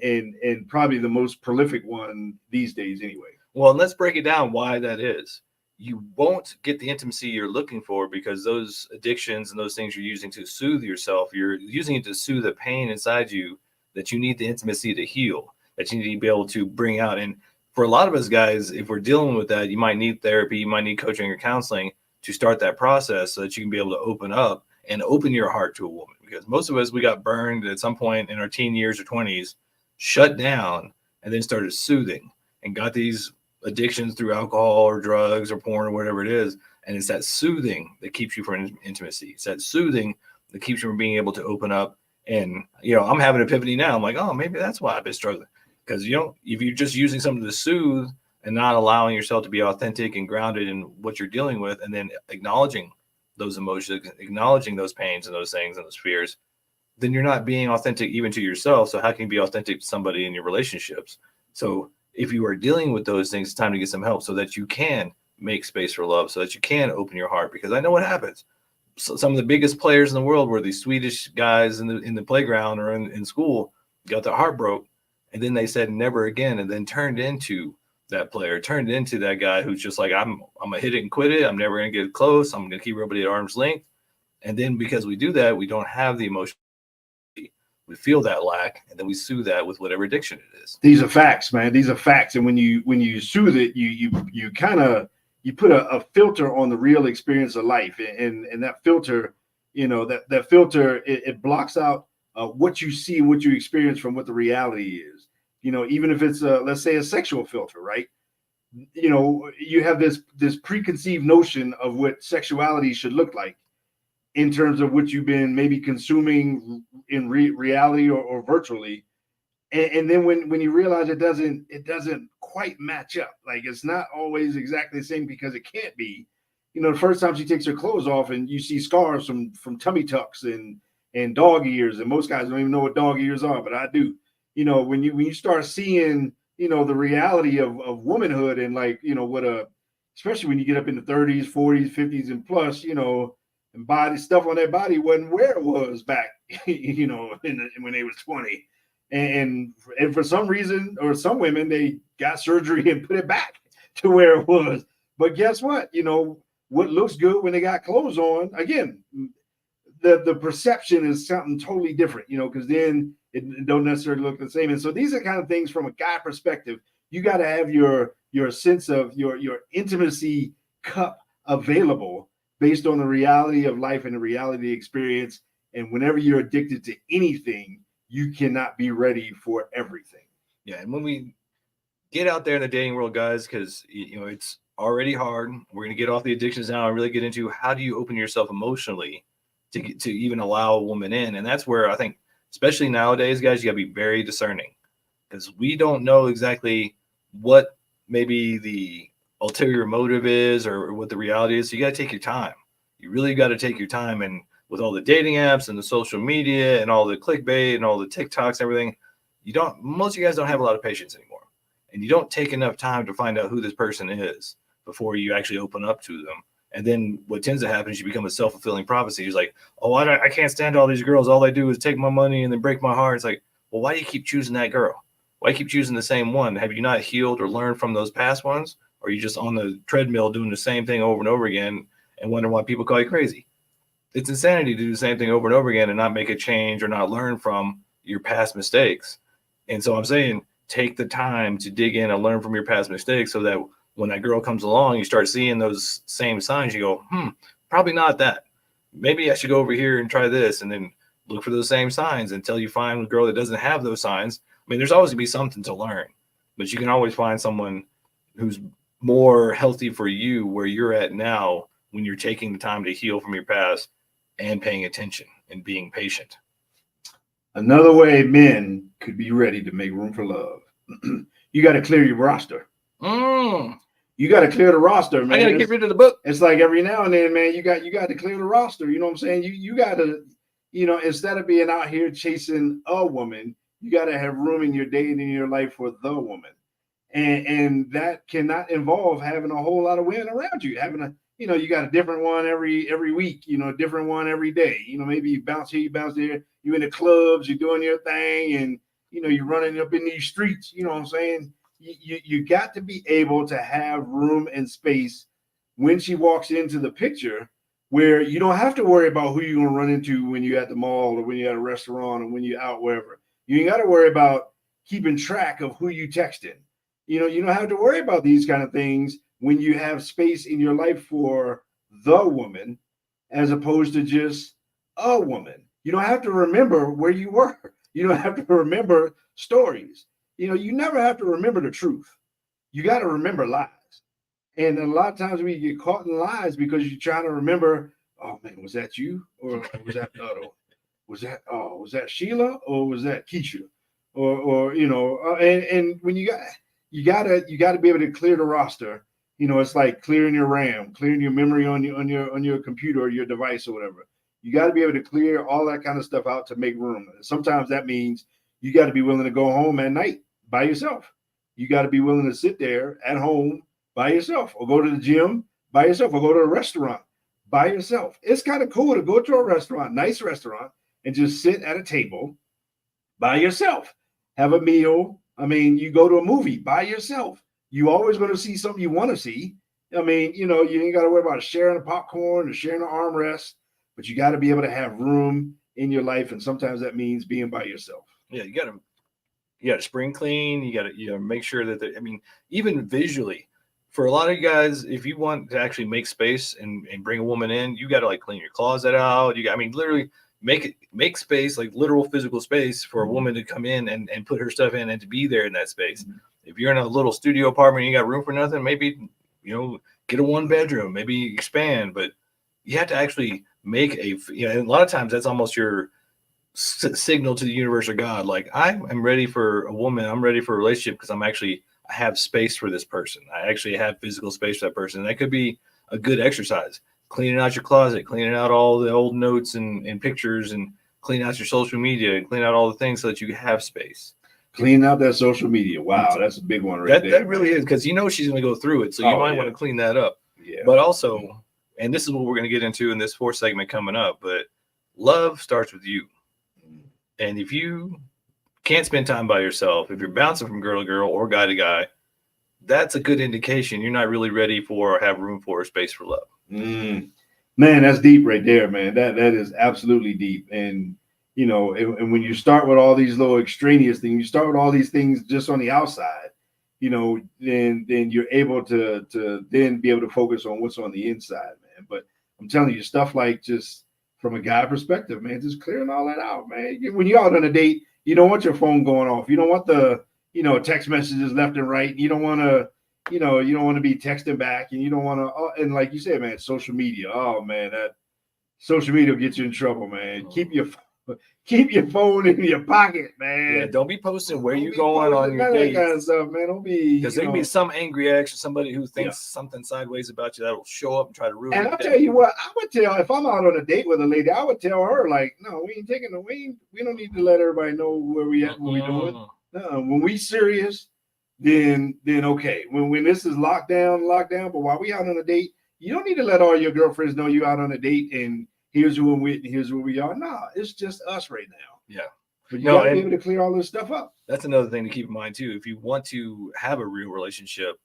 probably the most prolific one these days anyway. Well, let's break it down why that is. You won't get the intimacy you're looking for because those addictions and those things you're using to soothe yourself, you're using it to soothe the pain inside you that you need the intimacy to heal, that you need to be able to bring out. And for a lot of us guys, if we're dealing with that, you might need therapy, you might need coaching or counseling to start that process so that you can be able to open up and open your heart to a woman. Because most of us, we got burned at some point in our teen years or 20s, shut down, and then started soothing and got these addictions through alcohol or drugs or porn or whatever it is. And it's that soothing that keeps you from intimacy. It's that soothing that keeps you from being able to open up. And, I'm having an epiphany now. I'm like, oh, maybe that's why I've been struggling. Because, if you're just using something to soothe and not allowing yourself to be authentic and grounded in what you're dealing with, and then acknowledging those emotions, acknowledging those pains and those things and those fears, then you're not being authentic even to yourself. So how can you be authentic to somebody in your relationships? So if you are dealing with those things, it's time to get some help so that you can make space for love, so that you can open your heart. Because I know what happens. So some of the biggest players in the world were these Swedish guys in the playground or in school, got their heart broke, and then they said never again, and then turned into that player, turned into that guy who's just like, I'm gonna hit it and quit it. I'm never gonna get close. I'm gonna keep everybody at arm's length. And then because we do that, we don't have the emotion. We feel that lack, and then we soothe that with whatever addiction it is. These are facts, man. These are facts. And when you soothe it, you kind of put a filter on the real experience of life, and that filter, that filter, it blocks out what you see and what you experience from what the reality is. Even if it's let's say a sexual filter, right? You have this preconceived notion of what sexuality should look like in terms of what you've been maybe consuming in reality or virtually. And then when you realize it doesn't quite match up, like it's not always exactly the same, because it can't be. The first time she takes her clothes off and you see scars from tummy tucks and dog ears, and most guys don't even know what dog ears are, but I do. When you start seeing, the reality of womanhood, and like, especially when you get up in the 30s, 40s, 50s and plus, and body stuff on their body wasn't where it was back, when they was 20. And for some reason, or some women, they got surgery and put it back to where it was. But guess what? What looks good when they got clothes on, again, the perception is something totally different, because then it don't necessarily look the same. And so these are kind of things from a guy perspective. You got to have your sense of your intimacy cup available based on the reality of life and the reality experience. And whenever you're addicted to anything, you cannot be ready for everything. Yeah. And when we get out there in the dating world, guys, because, it's already hard. We're going to get off the addictions now and really get into how do you open yourself emotionally to even allow a woman in. And that's where I think, especially nowadays, guys, you got to be very discerning, because we don't know exactly what maybe the ulterior motive is or what the reality is. So you got to take your time. You really got to take your time. And with all the dating apps and the social media and all the clickbait and all the TikToks, everything, most of you guys don't have a lot of patience anymore. And you don't take enough time to find out who this person is before you actually open up to them. And then what tends to happen is you become a self-fulfilling prophecy. You're like, oh, I can't stand all these girls. All they do is take my money and then break my heart. It's like, well, why do you keep choosing that girl? Why do you keep choosing the same one? Have you not healed or learned from those past ones? Or are you just on the treadmill doing the same thing over and over again and wonder why people call you crazy? It's insanity to do the same thing over and over again and not make a change or not learn from your past mistakes. And so I'm saying, take the time to dig in and learn from your past mistakes, so that when that girl comes along, you start seeing those same signs. You go, probably not that. Maybe I should go over here and try this, and then look for those same signs until you find a girl that doesn't have those signs. I mean, there's always going to be something to learn, but you can always find someone who's more healthy for you where you're at now, when you're taking the time to heal from your past and paying attention and being patient. Another way men could be ready to make room for love. You got to clear your roster. You got to clear the roster, man. I got to get rid of the book. It's like every now and then, man, you got to clear the roster. You know what I'm saying? You got to, instead of being out here chasing a woman, you got to have room in your day and in your life for the woman. And that cannot involve having a whole lot of women around you. Having a, you got a different one every week, a different one every day. Maybe you bounce here, you bounce there. You in the clubs, you're doing your thing, and you're running up in these streets. You know what I'm saying? You got to be able to have room and space when she walks into the picture, where you don't have to worry about who you're gonna run into when you're at the mall or when you're at a restaurant or when you're out wherever. You ain't got to worry about keeping track of who you texting. You don't have to worry about these kind of things when you have space in your life for the woman as opposed to just a woman. You don't have to remember where you were. You don't have to remember stories. You never have to remember the truth. You got to remember lies. And a lot of times we get caught in lies because you're trying to remember, oh man, was that you? Or was that was that Sheila or was that Keisha? And when you gotta be able to clear the roster. It's like clearing your RAM, clearing your memory on your computer or your device or whatever. You got to be able to clear all that kind of stuff out to make room. Sometimes that means you got to be willing to go home at night by yourself. You got to be willing to sit there at home by yourself, or go to the gym by yourself, or go to a restaurant by yourself. It's kind of cool to go to a restaurant, nice restaurant, and just sit at a table by yourself, have a meal. I mean, you go to a movie by yourself. You always going to see something you want to see. I mean, you ain't got to worry about sharing a popcorn or sharing an armrest, but you got to be able to have room in your life, and sometimes that means being by yourself. Yeah, you got to spring clean. You got to make sure that even visually, for a lot of you guys, if you want to actually make space and bring a woman in, you got to clean your closet out. Literally make space, like literal physical space for a woman to come in and put her stuff in and to be there in that space. Mm-hmm. If you're in a little studio apartment and you got room for nothing, maybe, get a 1-bedroom, maybe expand, but you have to actually make and a lot of times that's almost your signal to the universe or God. Like, I am ready for a woman. I'm ready for a relationship because I have space for this person. I actually have physical space for that person. And that could be a good exercise. Cleaning out your closet, cleaning out all the old notes and pictures, and cleaning out your social media, and cleaning out all the things so that you have space. Cleaning out that social media. Wow, that's a big one there. That really is, because she's going to go through it. So you might want to clean that up. Yeah. But also, and this is what we're going to get into in this fourth segment coming up, but love starts with you. And if you can't spend time by yourself, if you're bouncing from girl to girl or guy to guy, that's a good indication you're not really ready for or have room for or space for love. Man, that's deep right there, man. That is absolutely deep. And and when you start with all these little extraneous things, you start with all these things just on the outside, then you're able to then be able to focus on what's on the inside, man. But I'm telling you, stuff like, just from a guy perspective, man, just clearing all that out, man. When you're out on a date, you don't want your phone going off. You don't want the text messages left and right. You don't want to you don't want to be texting back, and you don't want to, and like you said, man, social media. Oh man, that social media will get you in trouble, man. Keep your phone in your pocket, man. Yeah, don't be posting where you going on your dates. That kind of stuff, man. Don't be, because there can be some angry action, somebody who thinks something sideways about you that will show up and try to ruin it. And I'll tell you what, I would tell, if I'm out on a date with a lady, I would tell her, like, no, we ain't taking we don't need to let everybody know where we at, what we doing. No, when we serious, then okay. When this is locked down, but while we out on a date, you don't need to let all your girlfriends know you out on a date and here's who I'm with and here's where we are. No, it's just us right now. Yeah. But you gotta be able to clear all this stuff up. That's another thing to keep in mind too. If you want to have a real relationship,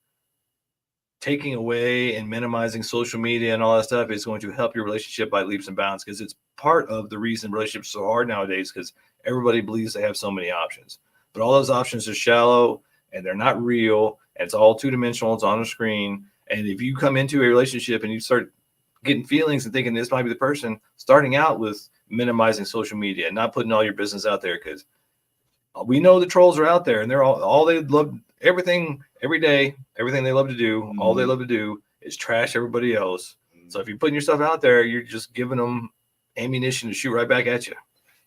taking away and minimizing social media and all that stuff is going to help your relationship by leaps and bounds, because it's part of the reason relationships are so hard nowadays, because everybody believes they have so many options. But all those options are shallow and they're not real, and it's all two-dimensional. It's on a screen. And if you come into a relationship and you start getting feelings and thinking this might be the person, starting out with minimizing social media and not putting all your business out there, because we know the trolls are out there and they're all they love, everything every day, everything they love to do, all they love to do is trash everybody else. So if you're putting yourself out there, you're just giving them ammunition to shoot right back at you.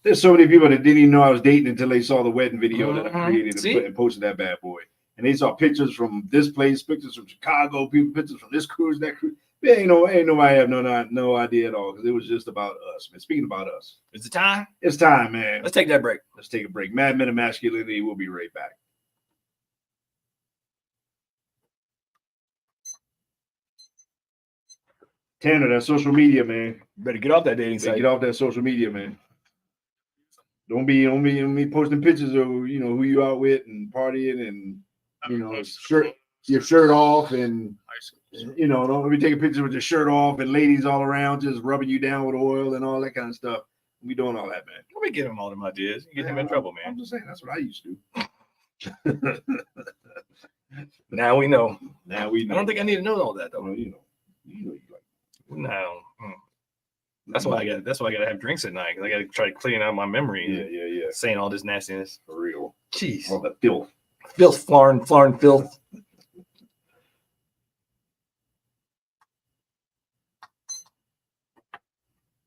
There's so many people that didn't even know I was dating until they saw the wedding video that I created and posted that bad boy. And they saw pictures from this place, pictures from Chicago, pictures from this cruise, that cruise. Ain't nobody have no idea at all, because it was just about us, man. Speaking about us. Is it time? It's time, man. Let's take that break. Let's take a break. Mad Men of Masculinity. We'll be right back. Tanner, that social media, man. Better get off that dating site. Get off that social media, man. Don't be posting pictures of who you out with and partying and your shirt off, and don't be taking pictures with your shirt off and ladies all around just rubbing you down with oil and all that kind of stuff. We doing all that, man. Let me give him all them ideas. You get him in trouble, man. I'm just saying, that's what I used to. Now we know. Now we know. I don't think I need to know all that though. Well, you know you like. Nah, That's why I got to have drinks at night, because I got to try to clean out my memory. Yeah. Saying all this nastiness. For real. Jeez. All the filth. Filth, flarn, filth.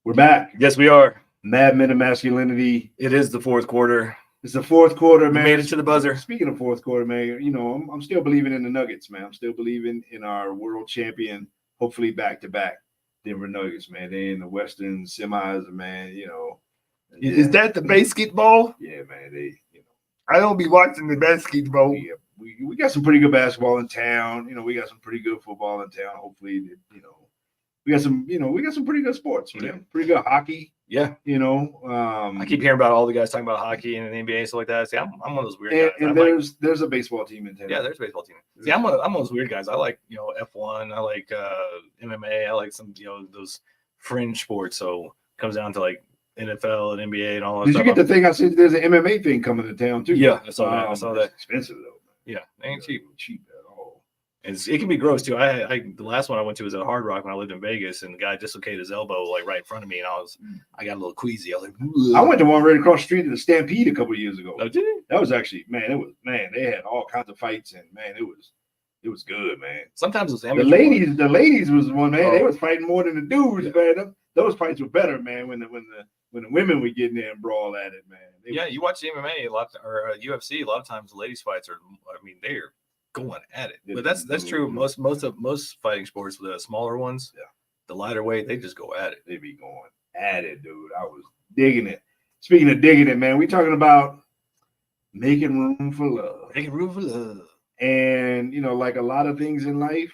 We're back. Yes, we are. Mad Men of Masculinity. It is the fourth quarter. It's the fourth quarter, We man. made it to the buzzer. Speaking of fourth quarter, man, you know, I'm still believing in the Nuggets, man. I'm still believing in our world champion, hopefully back-to-back Denver Nuggets, man. They in the Western semis, man, you know. Is that the basketball? Yeah, man. They, you know. I don't be watching the basketball. Yeah, we got some pretty good basketball in town. You know, we got some pretty good football in town. Hopefully, you know, we got some pretty good sports, man. Yeah. Pretty good hockey. Yeah. You know, I keep hearing about all the guys talking about hockey and the NBA and stuff like that. See, I'm one of those weird guys. and there's a baseball team in town. Yeah, there's a baseball team. See, I'm one of those weird guys. I like, you know, F1. I like MMA. I like some, you know, those fringe sports. So it comes down to like NFL and NBA and all that Did stuff. you get the thing? I said there's an MMA thing coming to town too. Yeah, I saw that. I saw that. It's expensive though. Yeah, it ain't cheap. Cheap at all. And it can be gross too. I the last one I went to was at Hard Rock when I lived in Vegas, and the guy dislocated his elbow like right in front of me, and I got a little queasy. I was like, I went to one right across the street to the Stampede a couple of years ago. Oh, did you? That was actually, man, they had all kinds of fights, and man, it was good, man. Sometimes those The ladies was one, man. They was fighting more than the dudes, man. Those fights were better, man, when the women were getting there and brawl at it, man. You watch the MMA a lot, or UFC. A lot of times, the ladies' fights are. I mean, they're going at it. But that's true. Most fighting sports, the smaller ones, the lighter weight, they just go at it. They be going at it, dude. I was digging it. Speaking of digging it, man, we talking about making room for love. Making room for love. And you know, like a lot of things in life,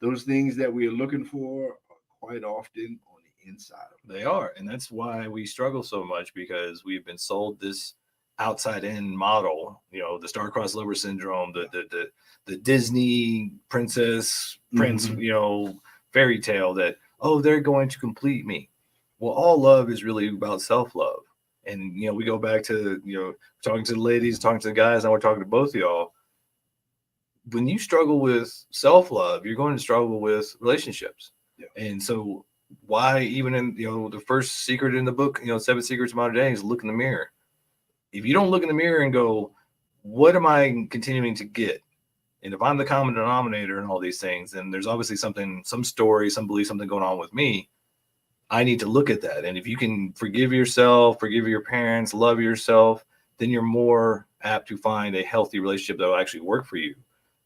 those things that we are looking for are quite often on the inside of They are, and that's why we struggle so much, because we've been sold this outside in model, you know, the star-crossed lover syndrome, the Disney princess, prince, you know, fairy tale that, oh, they're going to complete me. Well, all love is really about self-love. And, you know, we go back to, you know, talking to the ladies, talking to the guys, and we're talking to both of y'all. When you struggle with self-love, you're going to struggle with relationships. Yeah. And so why, even in, you know, the first secret in the book, you know, 7 Secrets of Modern Day, is look in the mirror. If you don't look in the mirror and go, what am I continuing to get? And if I'm the common denominator in all these things, then there's obviously something, some story, some belief, something going on with me. I need to look at that. And if you can forgive yourself, forgive your parents, love yourself, then you're more apt to find a healthy relationship that will actually work for you.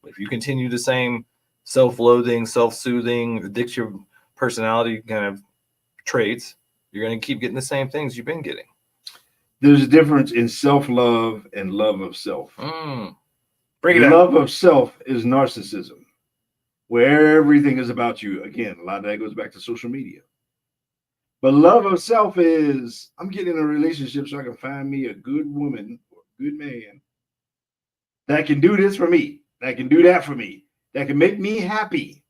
But if you continue the same self-loathing, self-soothing, addictive personality kind of traits, you're going to keep getting the same things you've been getting. There's a difference in self-love and love of self. Break it Love of self is narcissism, where everything is about you. Again, a lot of that goes back to social media. But love of self is, I'm getting in a relationship so I can find me a good woman or a good man that can do this for me, that can do that for me, that can make me happy.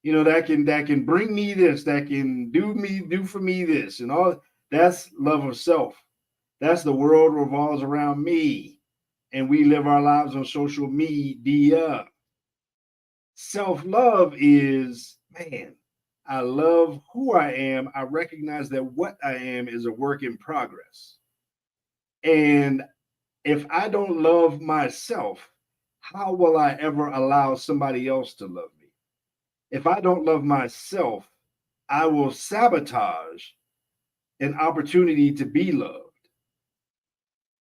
You know, that can bring me this, that can do for me this, and all. That's love of self. That's the world revolves around me, and we live our lives on social media. Self-love is, man, I love who I am. I recognize that what I am is a work in progress. And if I don't love myself, how will I ever allow somebody else to love me? If I don't love myself, I will sabotage an opportunity to be loved.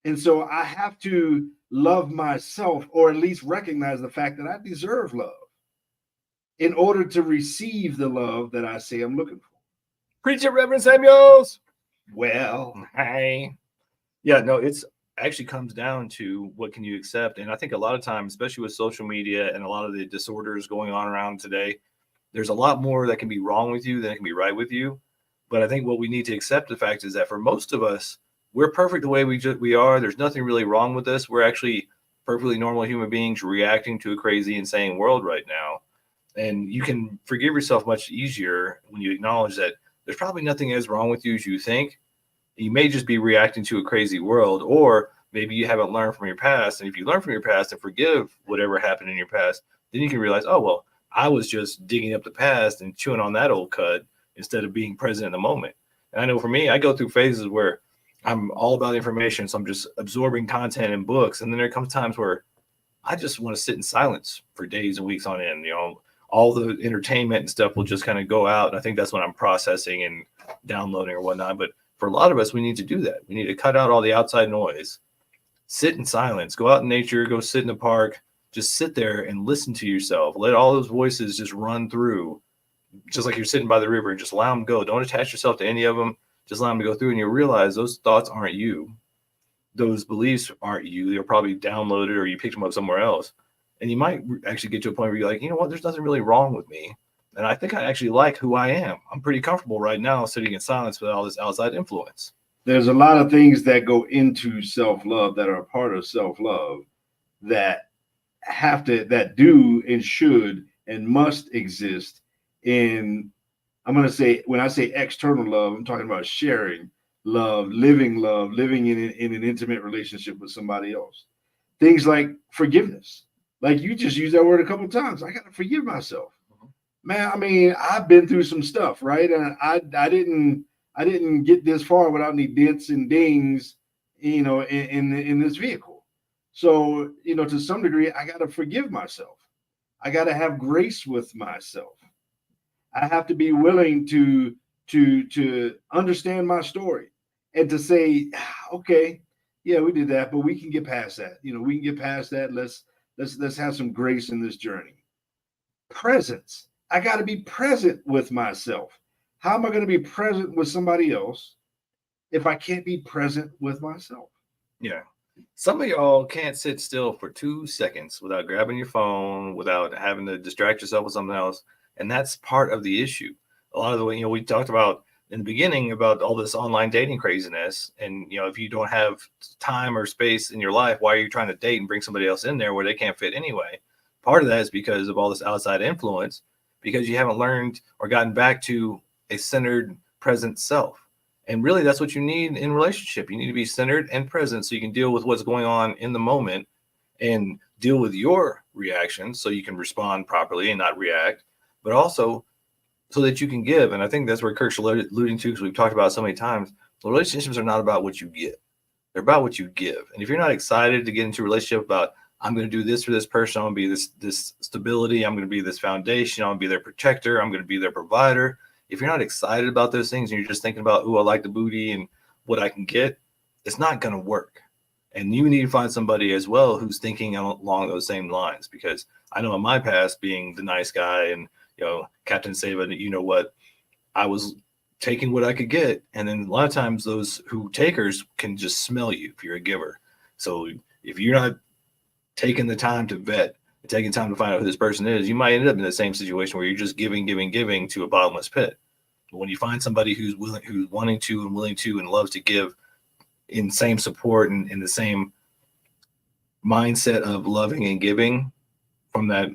And so I have to love myself, or at least recognize the fact that I deserve love in order to receive the love that I say I'm looking for. Preach it, Reverend Samuels. Well, Hey. Yeah, no, it's actually comes down to what can you accept. And I think a lot of times, especially with social media and a lot of the disorders going on around today, there's a lot more that can be wrong with you than it can be right with you. But I think what we need to accept the fact is that for most of us, we're perfect the way we are. There's nothing really wrong with us. We're actually perfectly normal human beings reacting to a crazy, insane world right now. And you can forgive yourself much easier when you acknowledge that there's probably nothing as wrong with you as you think. You may just be reacting to a crazy world, or maybe you haven't learned from your past. And if you learn from your past and forgive whatever happened in your past, then you can realize, oh, well, I was just digging up the past and chewing on that old cud instead of being present in the moment. And I know for me, I go through phases where I'm all about information. So I'm just absorbing content and books. And then there comes times where I just want to sit in silence for days and weeks on end. All the entertainment and stuff will just kind of go out. And I think that's when I'm processing and downloading or whatnot. But for a lot of us, we need to do that. We need to cut out all the outside noise, sit in silence, go out in nature, go sit in the park, just sit there and listen to yourself. Let all those voices just run through, just like you're sitting by the river, and just allow them go. Don't attach yourself to any of them. Just allow them to go through, and you'll realize those thoughts aren't you. Those beliefs aren't you. They're probably downloaded or you picked them up somewhere else. And you might actually get to a point where you're like, you know what, there's nothing really wrong with me. And I think I actually like who I am. I'm pretty comfortable right now sitting in silence with all this outside influence. There's a lot of things that go into self-love that are a part of self-love that that do and should and must exist in, I'm going to say, when I say external love, I'm talking about sharing love, living in an intimate relationship with somebody else. Things like forgiveness. Like you just used that word a couple of times. I got to forgive myself. Man, I mean, I've been through some stuff, right? And I didn't get this far without any dents and dings, in this vehicle. So, to some degree, I got to forgive myself. I got to have grace with myself. I have to be willing to understand my story and to say, okay, yeah, we did that, but we can get past that. We can get past that. Let's have some grace in this journey. Presence. I got to be present with myself. How am I going to be present with somebody else if I can't be present with myself? Yeah. Some of y'all can't sit still for 2 seconds without grabbing your phone, without having to distract yourself with something else. And that's part of the issue. A lot of the way, we talked about in the beginning about all this online dating craziness. And, if you don't have time or space in your life, why are you trying to date and bring somebody else in there where they can't fit anyway? Part of that is because of all this outside influence, because you haven't learned or gotten back to a centered, present self. And really, that's what you need in a relationship. You need to be centered and present so you can deal with what's going on in the moment and deal with your reactions so you can respond properly and not react, but also so that you can give. And I think that's where Kirk's alluding to, because we've talked about it so many times. The relationships are not about what you get. They're about what you give. And if you're not excited to get into a relationship about, I'm going to do this for this person, I'm going to be this stability, I'm going to be this foundation, I'm going to be their protector, I'm going to be their provider. If you're not excited about those things and you're just thinking about, I like the booty and what I can get, it's not going to work. And you need to find somebody as well who's thinking along those same lines, because I know in my past, being the nice guy and, Captain Sava, what, I was taking what I could get. And then a lot of times those who takers can just smell you if you're a giver. So if you're not taking the time to vet, taking time to find out who this person is, you might end up in the same situation where you're just giving to a bottomless pit. But when you find somebody who's wanting to and willing to and loves to give in same support and in the same mindset of loving and giving from that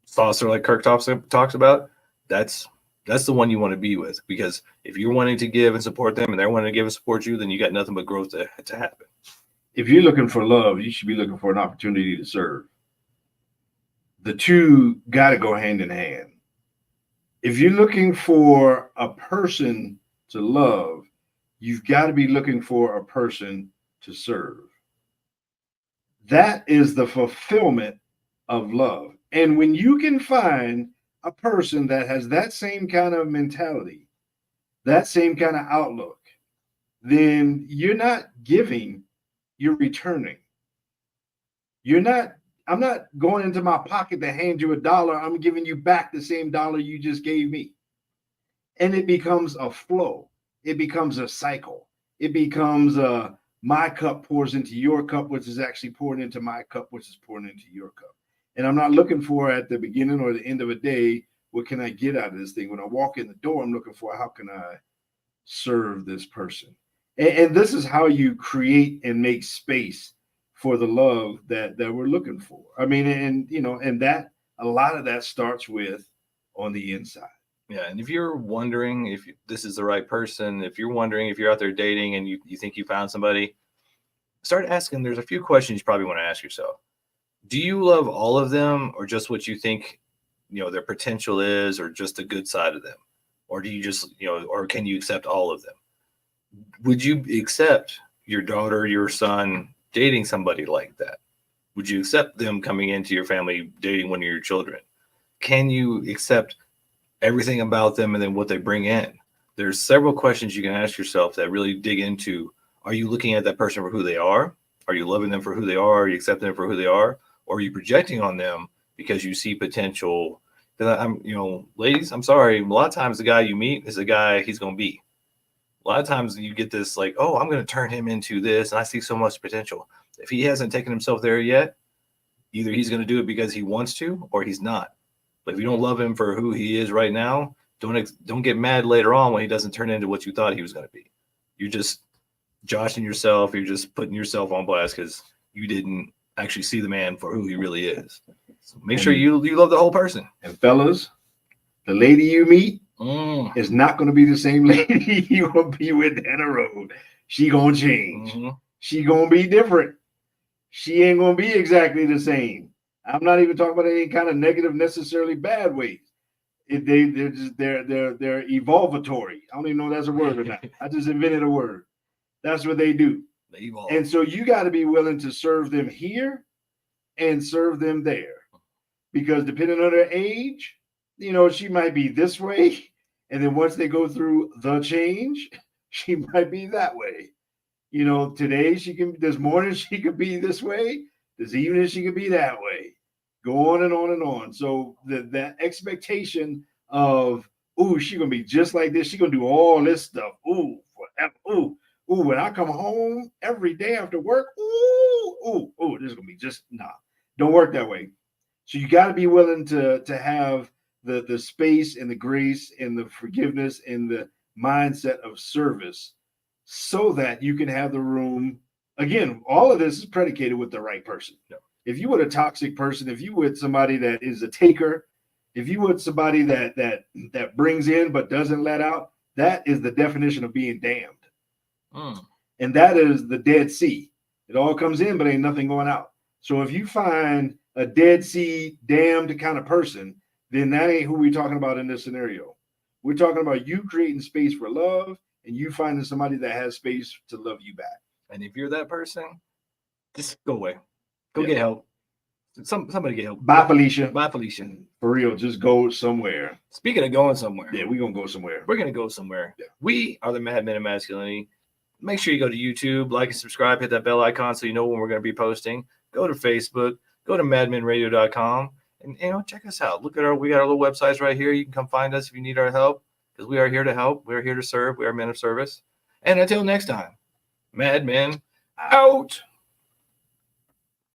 saucer like Kirk talks about, that's the one you want to be with. Because if you're wanting to give and support them and they're wanting to give and support you, then you got nothing but growth to happen. If you're looking for love, you should be looking for an opportunity to serve. The two got to go hand in hand. If you're looking for a person to love, you've got to be looking for a person to serve. That is the fulfillment of love. And when you can find a person that has that same kind of mentality, that same kind of outlook, then you're not giving, you're returning. I'm not going into my pocket to hand you $1. I'm giving you back the same dollar you just gave me. And it becomes a flow. It becomes a cycle. It becomes my cup pours into your cup, which is actually poured into my cup, which is poured into your cup. And I'm not looking for at the beginning or the end of a day, what can I get out of this thing? When I walk in the door, I'm looking for, how can I serve this person? And this is how you create and make space for the love that we're looking for. I mean, and that a lot of that starts with on the inside. Yeah. And if you're wondering if this is the right person, if you're wondering if you're out there dating and you think you found somebody, start asking. There's a few questions you probably want to ask yourself. Do you love all of them, or just what you think, their potential is, or just the good side of them? Or do you just, or can you accept all of them? would you accept your daughter, your son dating somebody like that? Would you accept them coming into your family dating one of your children? Can you accept everything about them and then what they bring in? There's several questions you can ask yourself that really dig into, are you looking at that person for who they are? Are you loving them for who they are? Are you accepting them for who they are? Or are you projecting on them because you see potential? Because ladies, I'm sorry, a lot of times the guy you meet is the guy he's going to be. A lot of times you get this like, oh, I'm going to turn him into this, and I see so much potential. If he hasn't taken himself there yet, either he's going to do it because he wants to, or he's not. But if you don't love him for who he is right now, don't get mad later on when he doesn't turn into what you thought he was going to be. You're just joshing yourself. You're just putting yourself on blast because you didn't actually see the man for who he really is. So make sure you love the whole person. And fellas, the lady you meet is not going to be the same lady you're going to be with down the road. She going to change. Mm-hmm. She going to be different. She ain't going to be exactly the same. I'm not even talking about any kind of negative, necessarily bad ways. They're evolvatory. I don't even know if that's a word or not. I just invented a word. That's what they do. They evolve. And so you got to be willing to serve them here and serve them there. Because depending on their age, she might be this way. And then once they go through the change, she might be that way. Today this morning she could be this way. This evening she could be that way. Go on and on and on. So that expectation of, she's going to be just like this. She's going to do all this stuff. Forever. When I come home every day after work, this is going to be just, don't work that way. So you got to be willing to have the space and the grace and the forgiveness and the mindset of service so that you can have the room. Again, all of this is predicated with the right person. Yeah. If you were a toxic person, if you were somebody that is a taker, if you were somebody that brings in but doesn't let out, that is the definition of being damned. And that is the Dead Sea. It all comes in, but ain't nothing going out. So if you find a Dead Sea damned kind of person, then that ain't who we're talking about in this scenario. We're talking about you creating space for love and you finding somebody that has space to love you back. And if you're that person, just go away. Go get help. Somebody get help. Bye, Felicia. Bye, Felicia. For real, just go somewhere. Speaking of going somewhere. Yeah, we're going to go somewhere. We're going to go somewhere. Yeah. We are the Mad Men of Masculinity. Make sure you go to YouTube, like and subscribe, hit that bell icon so you know when we're going to be posting. Go to Facebook, go to madmenradio.com, and check us out. We got our little websites right here. You can come find us if you need our help, because we are here to help. We are here to serve. We are men of service. And until next time, Mad Men out.